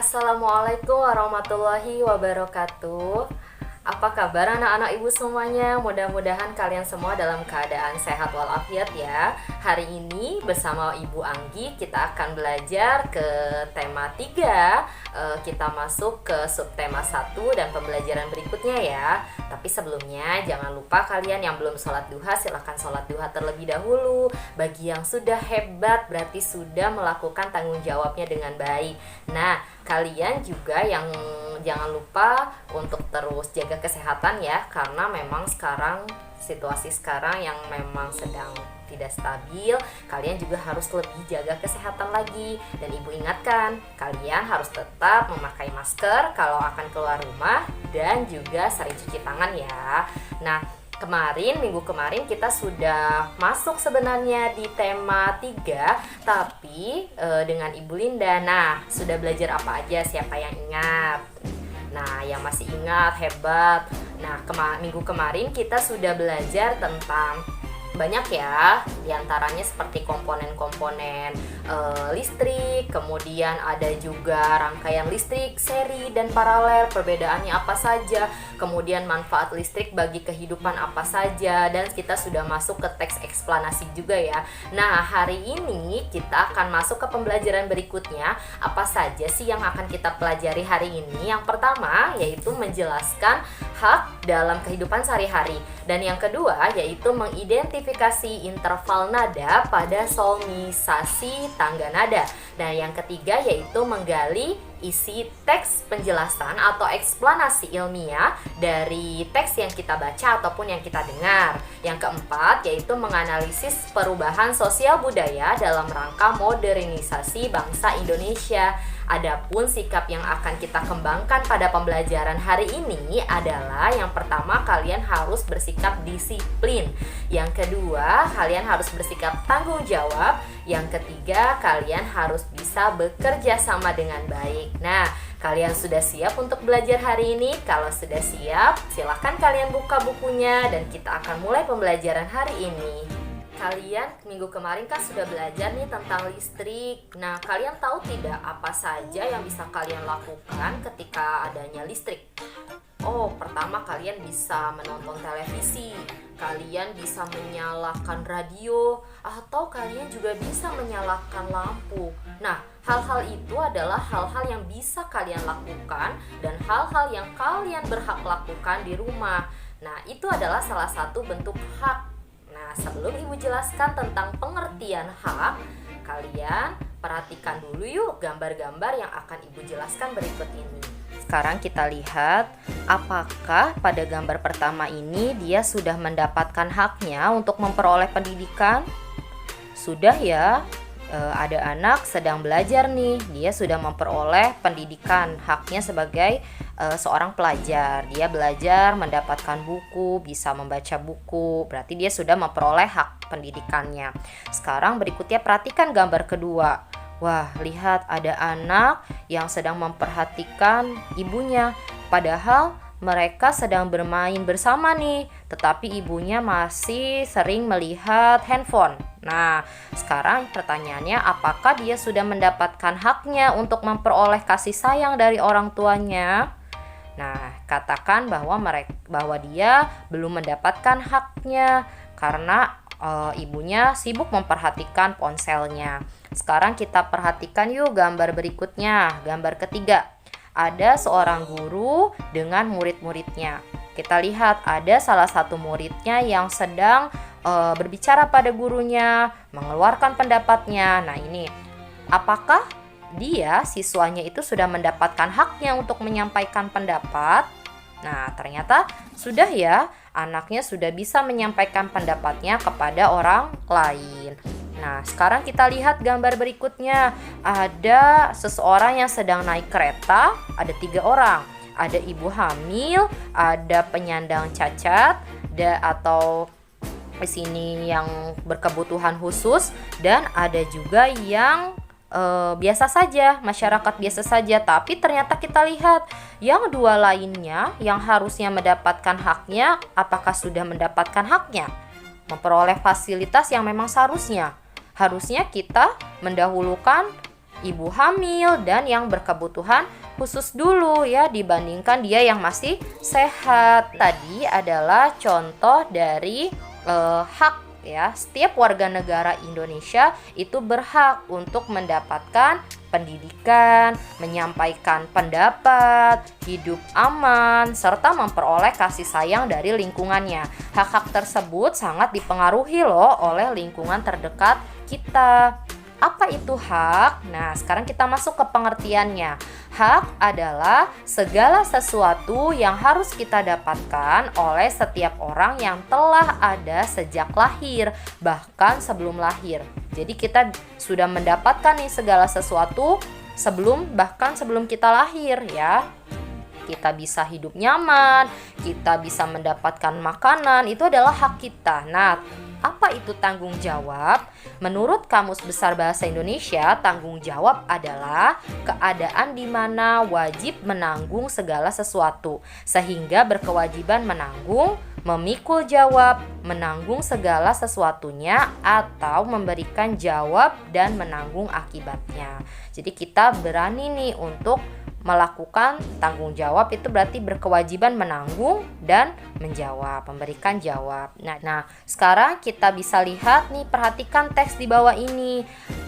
Assalamualaikum warahmatullahi wabarakatuh. Apa kabar anak-anak ibu semuanya? Mudah-mudahan kalian semua dalam keadaan sehat walafiat ya. Hari ini bersama Ibu Anggi kita akan belajar ke tema 3. Kita masuk ke subtema 1 dan pembelajaran berikutnya ya. Tapi sebelumnya jangan lupa kalian yang belum sholat duha silahkan sholat duha terlebih dahulu. Bagi yang sudah hebat berarti sudah melakukan tanggung jawabnya dengan baik. Nah, kalian juga yang jangan lupa untuk terus jaga kesehatan ya, karena memang situasi sekarang yang memang sedang tidak stabil, kalian juga harus lebih jaga kesehatan lagi. Dan ibu ingatkan, kalian harus tetap memakai masker kalau akan keluar rumah dan juga sering cuci tangan ya. Nah, minggu kemarin kita sudah masuk sebenarnya di tema 3, tapi dengan Ibu Linda. Nah, sudah belajar apa aja? Siapa yang ingat? Nah, yang masih ingat hebat. Nah, minggu kemarin kita sudah belajar tentang banyak ya, diantaranya seperti komponen-komponen listrik, kemudian ada juga rangkaian listrik, seri dan paralel, perbedaannya apa saja, kemudian manfaat listrik bagi kehidupan apa saja, dan kita sudah masuk ke teks eksplanasi juga ya. Nah, hari ini kita akan masuk ke pembelajaran berikutnya. Apa saja sih yang akan kita pelajari hari ini? Yang pertama yaitu menjelaskan hak dalam kehidupan sehari-hari, dan yang kedua yaitu mengidentifikasi interval nada pada solmisasi tangga nada, dan yang ketiga yaitu menggali isi teks penjelasan atau eksplanasi ilmiah dari teks yang kita baca ataupun yang kita dengar. Yang keempat yaitu menganalisis perubahan sosial budaya dalam rangka modernisasi bangsa Indonesia. Adapun sikap yang akan kita kembangkan pada pembelajaran hari ini adalah yang pertama, kalian harus bersikap disiplin. Yang kedua, kalian harus bersikap tanggung jawab. Yang ketiga, kalian harus bisa bekerja sama dengan baik. Nah, kalian sudah siap untuk belajar hari ini? Kalau sudah siap, silahkan kalian buka bukunya dan kita akan mulai pembelajaran hari ini. Kalian minggu kemarin kan sudah belajar nih tentang listrik. Nah, kalian tahu tidak apa saja yang bisa kalian lakukan ketika adanya listrik? Oh, pertama kalian bisa menonton televisi, kalian bisa menyalakan radio, atau kalian juga bisa menyalakan lampu. Nah, hal-hal itu adalah hal-hal yang bisa kalian lakukan dan hal-hal yang kalian berhak lakukan di rumah. Nah, itu adalah salah satu bentuk hak. Nah, sebelum Ibu jelaskan tentang pengertian hak, kalian perhatikan dulu yuk gambar-gambar yang akan Ibu jelaskan berikut ini. Sekarang kita lihat apakah pada gambar pertama ini dia sudah mendapatkan haknya untuk memperoleh pendidikan. Sudah ya, ada anak sedang belajar nih, dia sudah memperoleh pendidikan, haknya sebagai seorang pelajar. Dia belajar mendapatkan buku, bisa membaca buku, berarti dia sudah memperoleh hak pendidikannya. Sekarang berikutnya perhatikan gambar kedua. Wah, lihat ada anak yang sedang memperhatikan ibunya, padahal mereka sedang bermain bersama nih, tetapi ibunya masih sering melihat handphone. Nah, sekarang pertanyaannya, apakah dia sudah mendapatkan haknya untuk memperoleh kasih sayang dari orang tuanya? Nah, katakan bahwa dia belum mendapatkan haknya karena ibunya sibuk memperhatikan ponselnya. Sekarang kita perhatikan yuk gambar berikutnya, gambar ketiga. Ada seorang guru dengan murid-muridnya. Kita lihat ada salah satu muridnya yang sedang berbicara pada gurunya, mengeluarkan pendapatnya. Nah, ini apakah dia siswanya itu sudah mendapatkan haknya untuk menyampaikan pendapat? Nah, ternyata sudah ya, anaknya sudah bisa menyampaikan pendapatnya kepada orang lain. Nah, sekarang kita lihat gambar berikutnya. Ada seseorang yang sedang naik kereta, ada 3 orang. Ada ibu hamil, ada penyandang cacat, atau di sini yang berkebutuhan khusus, dan ada juga yang biasa saja, masyarakat biasa saja. Tapi ternyata kita lihat yang 2 lainnya yang harusnya mendapatkan haknya, apakah sudah mendapatkan haknya? Memperoleh fasilitas yang memang seharusnya. Harusnya kita mendahulukan ibu hamil, dan yang berkebutuhan khusus dulu ya dibandingkan dia yang masih sehat. Tadi adalah contoh dari hak ya. Setiap warga negara Indonesia itu berhak untuk mendapatkan pendidikan, menyampaikan pendapat, hidup aman, serta memperoleh kasih sayang dari lingkungannya. Hak-hak tersebut sangat dipengaruhi loh oleh lingkungan terdekat kita. Apa itu hak? Nah, sekarang kita masuk ke pengertiannya. Hak adalah segala sesuatu yang harus kita dapatkan oleh setiap orang yang telah ada sejak lahir, bahkan sebelum lahir. Jadi kita sudah mendapatkan nih segala sesuatu bahkan sebelum kita lahir ya. Kita bisa hidup nyaman, kita bisa mendapatkan makanan, itu adalah hak kita. Nah, apa itu tanggung jawab? Menurut Kamus Besar Bahasa Indonesia, tanggung jawab adalah keadaan di mana wajib menanggung segala sesuatu, sehingga berkewajiban menanggung, memikul jawab, menanggung segala sesuatunya, atau memberikan jawab dan menanggung akibatnya. Jadi kita berani nih untuk melakukan tanggung jawab, itu berarti berkewajiban menanggung dan menjawab, memberikan jawab. Nah, sekarang kita bisa lihat nih, perhatikan teks di bawah ini.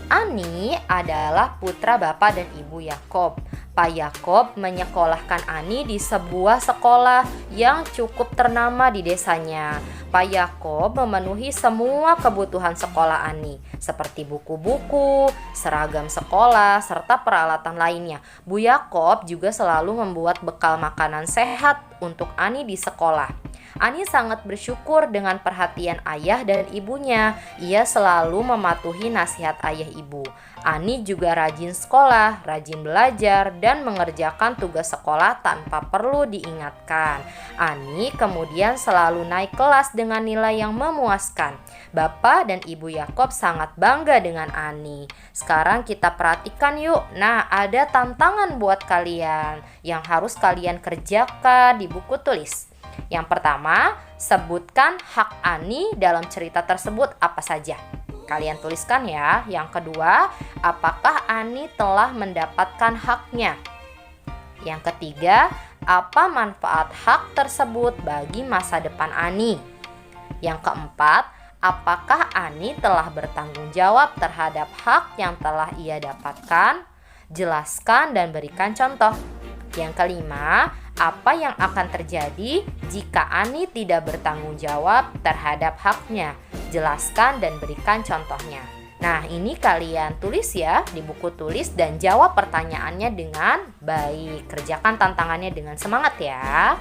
Ani adalah putra bapak dan ibu Yakob. Pak Yakob menyekolahkan Ani di sebuah sekolah yang cukup ternama di desanya. Pak Yakob memenuhi semua kebutuhan sekolah Ani, seperti buku-buku, seragam sekolah, serta peralatan lainnya. Bu Yakob juga selalu membuat bekal makanan sehat untuk Ani di sekolah. Ani sangat bersyukur dengan perhatian ayah dan ibunya. Ia selalu mematuhi nasihat ayah ibu. Ani juga rajin sekolah, rajin belajar, dan mengerjakan tugas sekolah tanpa perlu diingatkan. Ani kemudian selalu naik kelas dengan nilai yang memuaskan. Bapak dan ibu Yakob sangat bangga dengan Ani. Sekarang kita perhatikan yuk. Nah, ada tantangan buat kalian yang harus kalian kerjakan di buku tulis. Yang pertama, sebutkan hak Ani dalam cerita tersebut apa saja. Kalian tuliskan ya. Yang kedua, apakah Ani telah mendapatkan haknya? Yang ketiga, apa manfaat hak tersebut bagi masa depan Ani? Yang keempat, apakah Ani telah bertanggung jawab terhadap hak yang telah ia dapatkan? Jelaskan dan berikan contoh. Yang kelima, apa yang akan terjadi jika Ani tidak bertanggung jawab terhadap haknya? Jelaskan dan berikan contohnya. Nah, ini kalian tulis ya di buku tulis dan jawab pertanyaannya dengan baik. Kerjakan tantangannya dengan semangat ya.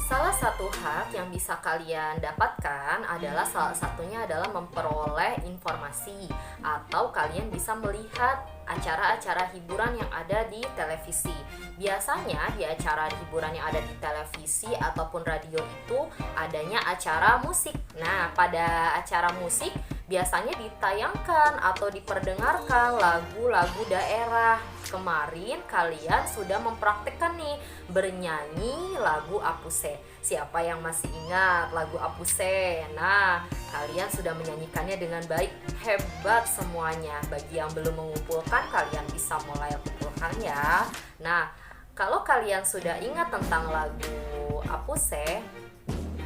Salah satu hak yang bisa kalian dapatkan adalah memperoleh informasi, atau kalian bisa melihat acara-acara hiburan yang ada di televisi. Biasanya di acara hiburan yang ada di televisi ataupun radio itu adanya acara musik. Nah, pada acara musik biasanya ditayangkan atau diperdengarkan lagu-lagu daerah. Kemarin kalian sudah mempraktikkan nih bernyanyi lagu Apuse. Siapa yang masih ingat lagu Apuse? Nah, kalian sudah menyanyikannya dengan baik. Hebat semuanya. Bagi yang belum mengumpulkan, kalian bisa mulai kumpulkan ya. Nah, kalau kalian sudah ingat tentang lagu Apuse,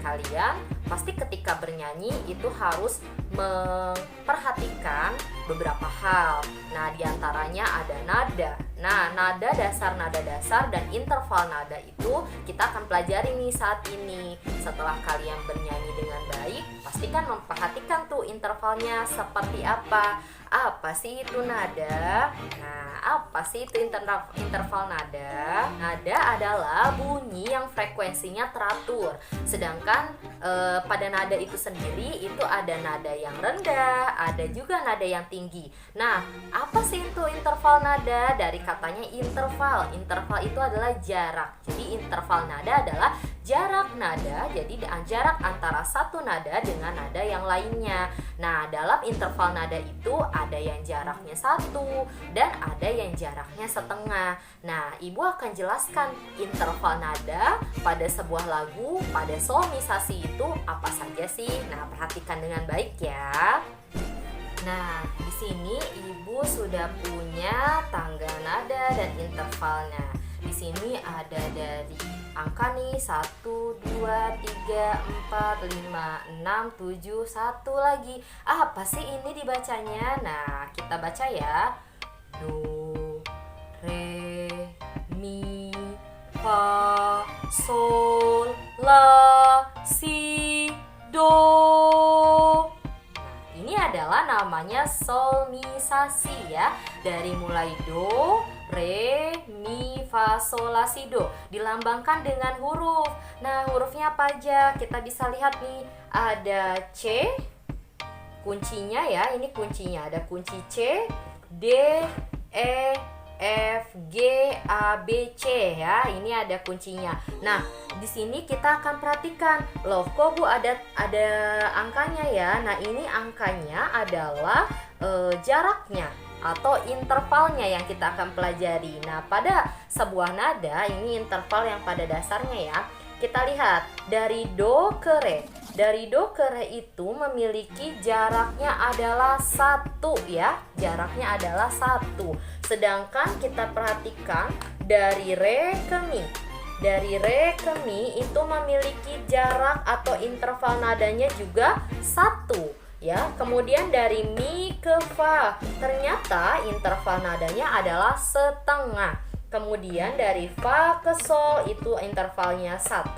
kalian pasti ketika bernyanyi itu harus memperhatikan beberapa hal. Nah, diantaranya ada nada. Nah, nada dasar dan interval nada itu kita akan pelajari nih saat ini. Setelah kalian bernyanyi dengan baik, pastikan memperhatikan tuh intervalnya seperti apa. Apa sih itu nada? Nah, apa sih itu interval nada? Nada adalah bunyi yang frekuensinya teratur. Sedangkan pada nada itu sendiri itu ada nada yang rendah, ada juga nada yang tinggi. Nah, apa sih itu interval nada? Dari katanya interval. Interval itu adalah jarak. Jadi interval nada adalah jarak nada, jadi jarak antara satu nada dengan nada yang lainnya. Nah, dalam interval nada itu ada yang jaraknya 1 dan ada yang jaraknya setengah. Nah, Ibu akan jelaskan interval nada pada sebuah lagu, pada solmisasi itu apa saja sih. Nah, perhatikan dengan baik ya. Nah, di sini Ibu sudah punya tangga nada dan intervalnya. Di sini ada dari angka nih 1, 2, 3, 4, 5, 6, 7, 1 lagi. Apa sih ini dibacanya? Nah, kita baca ya. Do, re, mi, fa, sol, la, si, do. Ini adalah namanya solmisasi ya. Dari mulai do, re, mi, fa, sol, la, si, do dilambangkan dengan huruf. Nah, hurufnya apa aja? Kita bisa lihat nih. Ada C, kuncinya ya. Ini kuncinya. Ada kunci C, D, E, F, G, A, B, C ya. Ini ada kuncinya. Nah, di sini kita akan perhatikan, loh kok Bu ada angkanya ya. Nah, ini angkanya adalah jaraknya atau intervalnya yang kita akan pelajari. Nah, pada sebuah nada ini interval yang pada dasarnya ya. Kita lihat dari do ke re. Dari do ke re itu memiliki jaraknya adalah 1 ya. Jaraknya adalah 1. Sedangkan kita perhatikan dari re ke mi. Dari re ke mi itu memiliki jarak atau interval nadanya juga 1 ya. Kemudian dari mi ke fa ternyata interval nadanya adalah setengah. Kemudian dari fa ke sol itu intervalnya 1,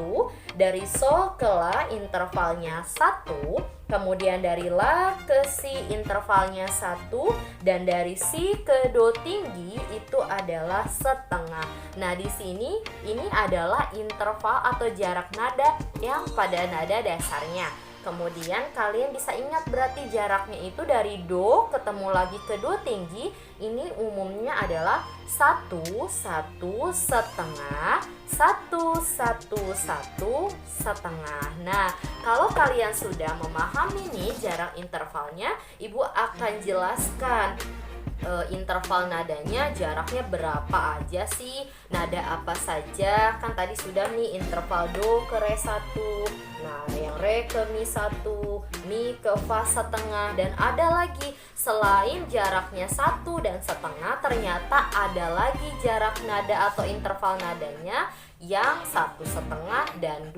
dari sol ke la intervalnya 1, kemudian dari la ke si intervalnya 1, dan dari si ke do tinggi itu adalah setengah. Nah, di sini ini adalah interval atau jarak nada yang pada nada dasarnya. Kemudian kalian bisa ingat berarti jaraknya itu dari do ketemu lagi ke do tinggi. Ini umumnya adalah 1, 1, setengah, 1, 1, 1, setengah. Nah, kalau kalian sudah memahami nih jarak intervalnya, Ibu akan jelaskan interval nadanya jaraknya berapa aja sih, nada apa saja. Kan tadi sudah nih interval do ke re 1, nah yang re ke mi 1, mi ke fa setengah, dan ada lagi selain jaraknya 1 dan setengah ternyata ada lagi jarak nada atau interval nadanya yang 1,5 dan 2.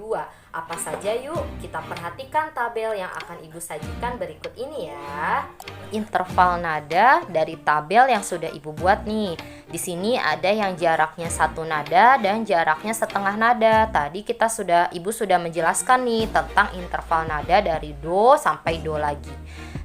Apa saja yuk? Kita perhatikan tabel yang akan Ibu sajikan berikut ini ya. Interval nada dari tabel yang sudah Ibu buat nih. Di sini ada yang jaraknya 1 nada dan jaraknya setengah nada. Tadi Ibu sudah menjelaskan nih tentang interval nada dari do sampai do lagi.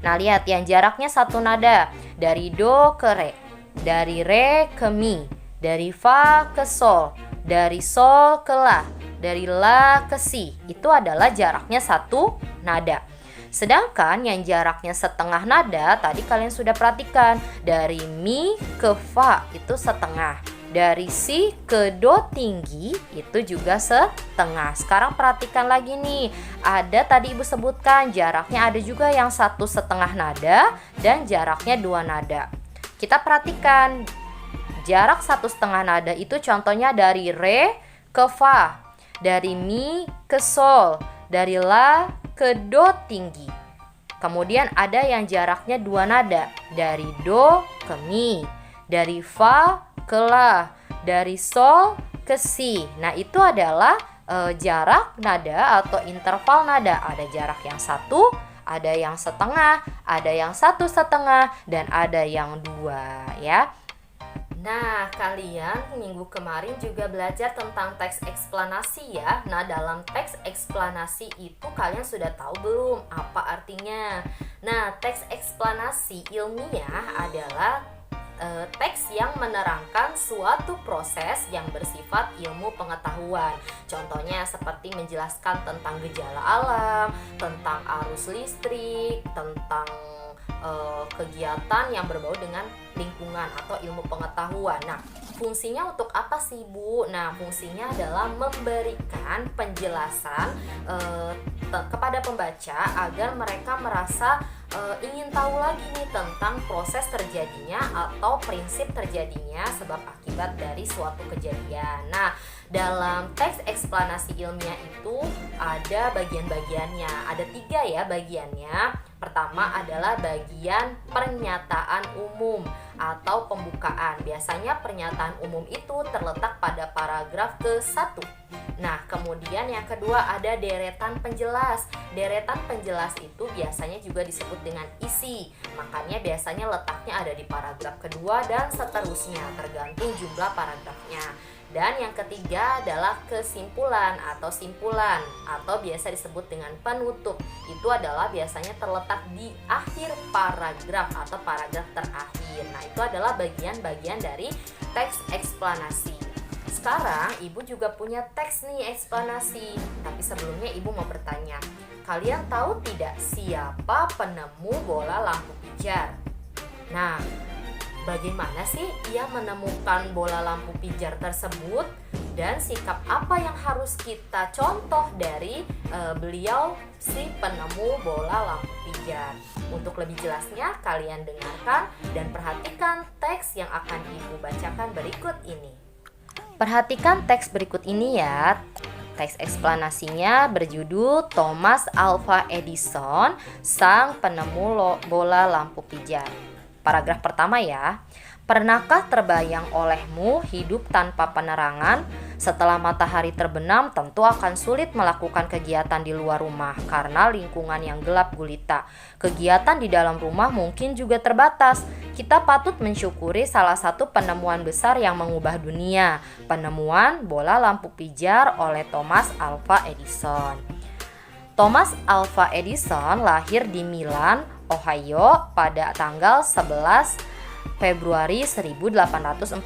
Nah, lihat yang jaraknya 1 nada dari do ke re, dari re ke mi, dari fa ke sol, dari sol ke la, dari la ke si, itu adalah jaraknya 1 nada. Sedangkan yang jaraknya setengah nada tadi kalian sudah perhatikan, dari mi ke fa itu setengah, dari si ke do tinggi itu juga setengah. Sekarang perhatikan lagi nih, ada tadi Ibu sebutkan jaraknya ada juga yang 1,5 nada dan jaraknya 2 nada. Kita perhatikan jarak 1,5 nada itu contohnya dari re ke fa, dari mi ke sol, dari la ke do tinggi. Kemudian ada yang jaraknya 2 nada, dari do ke mi, dari fa ke la, dari sol ke si. Nah, itu adalah jarak nada atau interval nada. Ada jarak yang 1, ada yang setengah, ada yang 1,5, dan ada yang 2 ya. Nah, kalian minggu kemarin juga belajar tentang teks eksplanasi ya. Nah, dalam teks eksplanasi itu kalian sudah tahu belum apa artinya? Nah, teks eksplanasi ilmiah adalah teks yang menerangkan suatu proses yang bersifat ilmu pengetahuan. Contohnya seperti menjelaskan tentang gejala alam, tentang arus listrik, tentang kegiatan yang berbau dengan lingkungan atau ilmu pengetahuan. Nah, fungsinya untuk apa sih Bu? Nah, fungsinya adalah memberikan penjelasan kepada pembaca agar mereka merasa ingin tahu lagi nih tentang proses terjadinya atau prinsip terjadinya sebab akibat dari suatu kejadian. Nah, dalam teks eksplanasi ilmiah itu ada bagian-bagiannya. Ada 3 ya bagiannya. Pertama adalah bagian pernyataan umum atau pembukaan. Biasanya pernyataan umum itu terletak pada paragraf ke-1. Nah, kemudian yang kedua ada deretan penjelas. Deretan penjelas itu biasanya juga disebut dengan isi. Makanya biasanya letaknya ada di paragraf kedua dan seterusnya, tergantung jumlah paragrafnya. Dan yang ketiga adalah kesimpulan atau simpulan atau biasa disebut dengan penutup. Itu adalah biasanya terletak di akhir paragraf atau paragraf terakhir. Nah, itu adalah bagian-bagian dari teks eksplanasi. Sekarang Ibu juga punya teks nih eksplanasi. Tapi sebelumnya Ibu mau bertanya, kalian tahu tidak siapa penemu bola lampu pijar? Nah, bagaimana sih ia menemukan bola lampu pijar tersebut dan sikap apa yang harus kita contoh dari beliau si penemu bola lampu pijar? Untuk lebih jelasnya kalian dengarkan dan perhatikan teks yang akan Ibu bacakan berikut ini. Perhatikan teks berikut ini ya. Teks eksplanasinya berjudul Thomas Alva Edison, sang penemu bola lampu pijar. Paragraf pertama ya. Pernahkah terbayang olehmu hidup tanpa penerangan? Setelah matahari terbenam, tentu akan sulit melakukan kegiatan di luar rumah karena lingkungan yang gelap gulita. Kegiatan di dalam rumah mungkin juga terbatas. Kita patut mensyukuri salah satu penemuan besar yang mengubah dunia, penemuan bola lampu pijar oleh Thomas Alva Edison. Thomas Alva Edison lahir di Milan, Ohio pada tanggal 11 Februari 1847.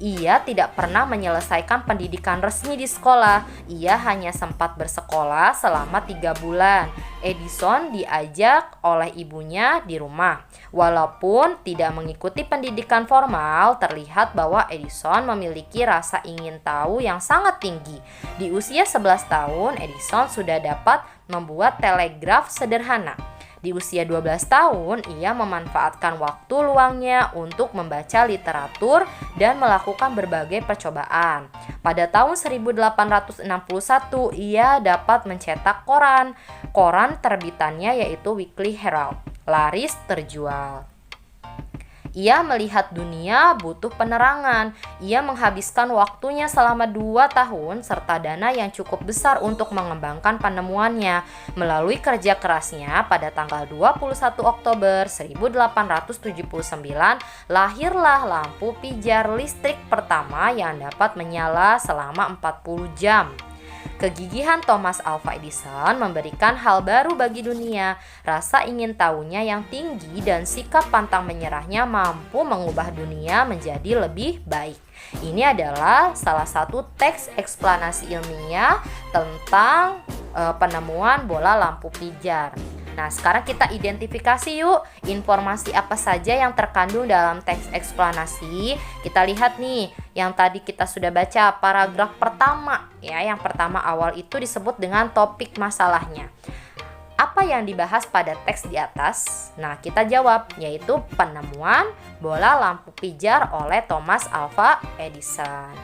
Ia tidak pernah menyelesaikan pendidikan resmi di sekolah. Ia hanya sempat bersekolah selama 3 bulan. Edison diajak oleh ibunya di rumah. Walaupun tidak mengikuti pendidikan formal, terlihat bahwa Edison memiliki rasa ingin tahu yang sangat tinggi. Di usia 11 tahun, Edison sudah dapat membuat telegraf sederhana. Di usia 12 tahun, ia memanfaatkan waktu luangnya untuk membaca literatur dan melakukan berbagai percobaan. Pada tahun 1861, ia dapat mencetak koran. Koran terbitannya yaitu Weekly Herald, laris terjual. Ia melihat dunia butuh penerangan. Ia menghabiskan waktunya selama 2 tahun serta dana yang cukup besar untuk mengembangkan penemuannya. Melalui kerja kerasnya, pada tanggal 21 Oktober 1879, lahirlah lampu pijar listrik pertama yang dapat menyala selama 40 jam. Kegigihan Thomas Alva Edison memberikan hal baru bagi dunia. Rasa ingin tahunya yang tinggi dan sikap pantang menyerahnya mampu mengubah dunia menjadi lebih baik. Ini adalah salah satu teks eksplanasi ilmiah tentang penemuan bola lampu pijar. Nah, sekarang kita identifikasi yuk informasi apa saja yang terkandung dalam teks eksplanasi. Kita lihat nih, yang tadi kita sudah baca paragraf pertama ya, yang pertama awal itu disebut dengan topik masalahnya. Apa yang dibahas pada teks di atas? Nah, kita jawab, yaitu penemuan bola lampu pijar oleh Thomas Alva Edison.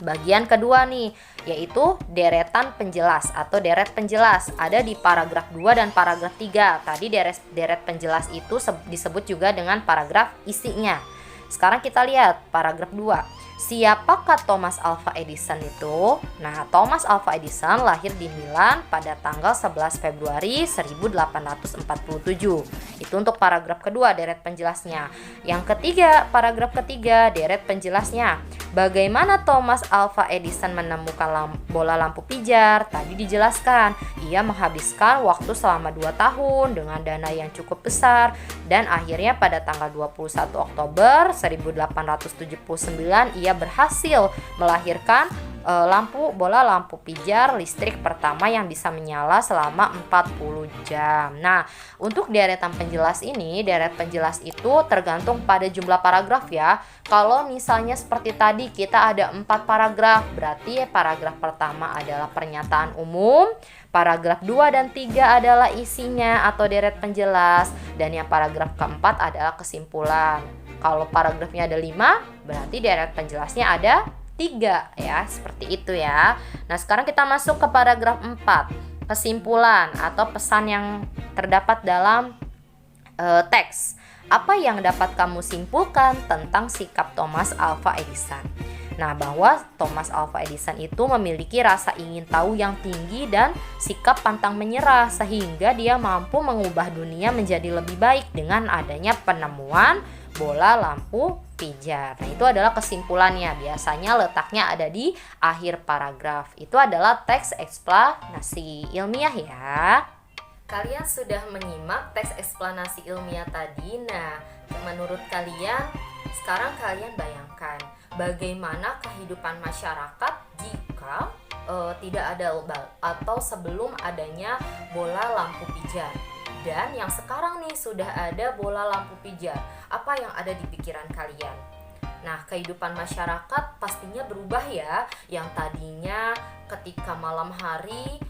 Bagian kedua nih, yaitu deretan penjelas atau deret penjelas. Ada di paragraf 2 dan paragraf 3. Tadi deret penjelas itu disebut juga dengan paragraf isinya. Sekarang kita lihat paragraf 2. Siapakah Thomas Alva Edison itu? Nah, Thomas Alva Edison lahir di Milan pada tanggal 11 Februari 1847. Itu untuk paragraf kedua, deret penjelasnya. Yang ketiga, paragraf ketiga, deret penjelasnya. Bagaimana Thomas Alva Edison menemukan bola lampu pijar? Tadi dijelaskan, ia menghabiskan waktu selama 2 tahun dengan dana yang cukup besar dan akhirnya pada tanggal 21 Oktober 1879 ia berhasil melahirkan bola lampu pijar listrik pertama yang bisa menyala selama 40 jam. Nah, untuk deretan penjelas ini, deret penjelas itu tergantung pada jumlah paragraf ya. Kalau misalnya seperti tadi kita ada 4 paragraf, berarti paragraf pertama adalah pernyataan umum, paragraf 2 dan 3 adalah isinya atau deret penjelas, dan yang paragraf keempat adalah kesimpulan. Kalau paragrafnya ada 5, berarti deret penjelasnya ada 3 ya, seperti itu ya. Nah, sekarang kita masuk ke paragraf 4, kesimpulan atau pesan yang terdapat dalam teks. Apa yang dapat kamu simpulkan tentang sikap Thomas Alva Edison? Nah, bahwa Thomas Alva Edison itu memiliki rasa ingin tahu yang tinggi dan sikap pantang menyerah, sehingga dia mampu mengubah dunia menjadi lebih baik dengan adanya penemuan bola lampu pijar. Nah, itu adalah kesimpulannya. Biasanya letaknya ada di akhir paragraf. Itu adalah teks eksplanasi ilmiah ya. Kalian sudah menyimak teks eksplanasi ilmiah tadi. Nah, menurut kalian, sekarang kalian bayangkan bagaimana kehidupan masyarakat jika tidak ada atau sebelum adanya bola lampu pijar. Dan yang sekarang nih sudah ada bola lampu pijar. Apa yang ada di pikiran kalian? Nah, kehidupan masyarakat pastinya berubah ya. Yang tadinya ketika malam hari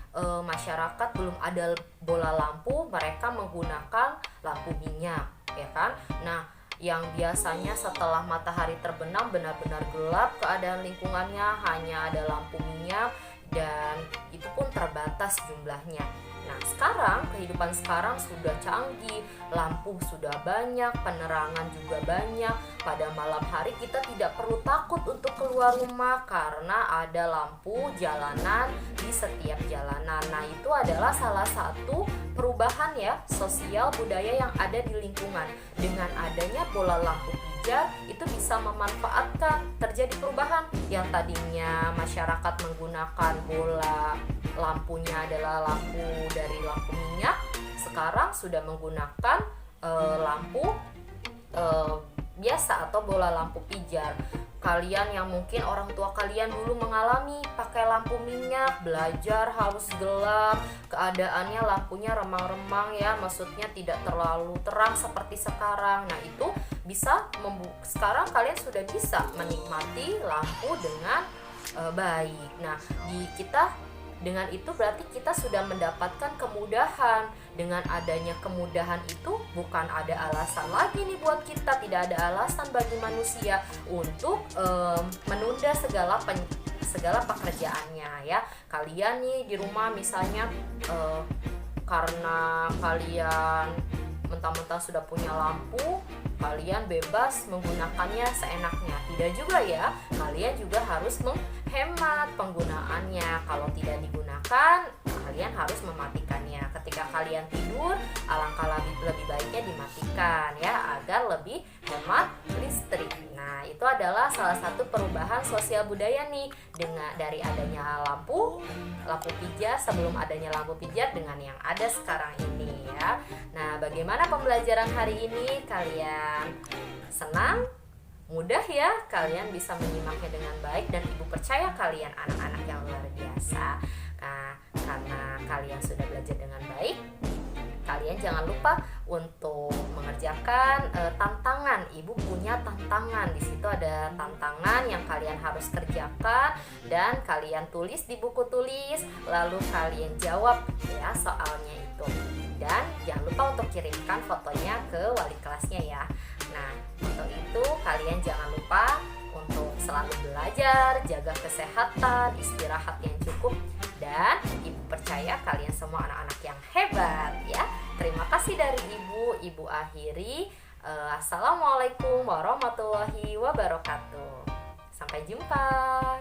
masyarakat belum ada bola lampu, mereka menggunakan lampu minyak, ya kan? Nah, yang biasanya setelah matahari terbenam benar-benar gelap, keadaan lingkungannya hanya ada lampu minyak dan itu pun terbatas jumlahnya. Nah, sekarang kehidupan sekarang sudah canggih, lampu sudah banyak, penerangan juga banyak. Pada malam hari kita tidak perlu takut untuk keluar rumah karena ada lampu jalanan di setiap jalanan. Nah, itu adalah salah satu perubahan ya sosial budaya yang ada di lingkungan. Dengan adanya bola lampu pijar itu bisa memanfaatkan terjadi perubahan yang tadinya masyarakat menggunakan bola lampunya adalah lampu dari lampu minyak, sekarang sudah menggunakan lampu biasa atau bola lampu pijar. Kalian yang mungkin orang tua kalian dulu mengalami pakai lampu minyak, belajar harus gelap, keadaannya lampunya remang-remang ya, maksudnya tidak terlalu terang seperti sekarang. Nah, itu bisa sekarang kalian sudah bisa menikmati lampu dengan baik. Nah, dengan itu berarti kita sudah mendapatkan kemudahan. Dengan adanya kemudahan itu bukan ada alasan lagi nih buat kita, tidak ada alasan bagi manusia untuk menunda segala pekerjaannya ya. Kalian nih di rumah misalnya karena kalian mentang-mentang sudah punya lampu, kalian bebas menggunakannya seenaknya. Tidak juga ya, kalian juga harus menghemat penggunaannya. Kalau tidak digunakan, kalian harus mematikannya. Ketika kalian tidur, alangkah lebih baiknya dimatikan ya, agar lebih hemat listrik. Nah, itu adalah salah satu perubahan sosial budaya nih, dari adanya lampu pijar sebelum adanya lampu pijar dengan yang ada sekarang ini ya. Nah, bagaimana pembelajaran hari ini? Kalian senang? Mudah ya? Kalian bisa menyimaknya dengan baik dan ibu percaya kalian anak-anak yang luar biasa. Nah, karena kalian sudah belajar dengan baik, kalian jangan lupa untuk mengerjakan tantangan. Ibu punya tantangan. Di situ ada tantangan yang kalian harus kerjakan dan kalian tulis di buku tulis, lalu kalian jawab ya soalnya itu. Dan jangan lupa untuk kirimkan fotonya ke wali kelasnya ya. Nah, untuk itu kalian jangan lupa untuk selalu belajar, jaga kesehatan, istirahat yang cukup, dan ibu percaya kalian semua anak-anak yang hebat ya. Terima kasih dari ibu akhiri. Assalamualaikum warahmatullahi wabarakatuh. Sampai jumpa.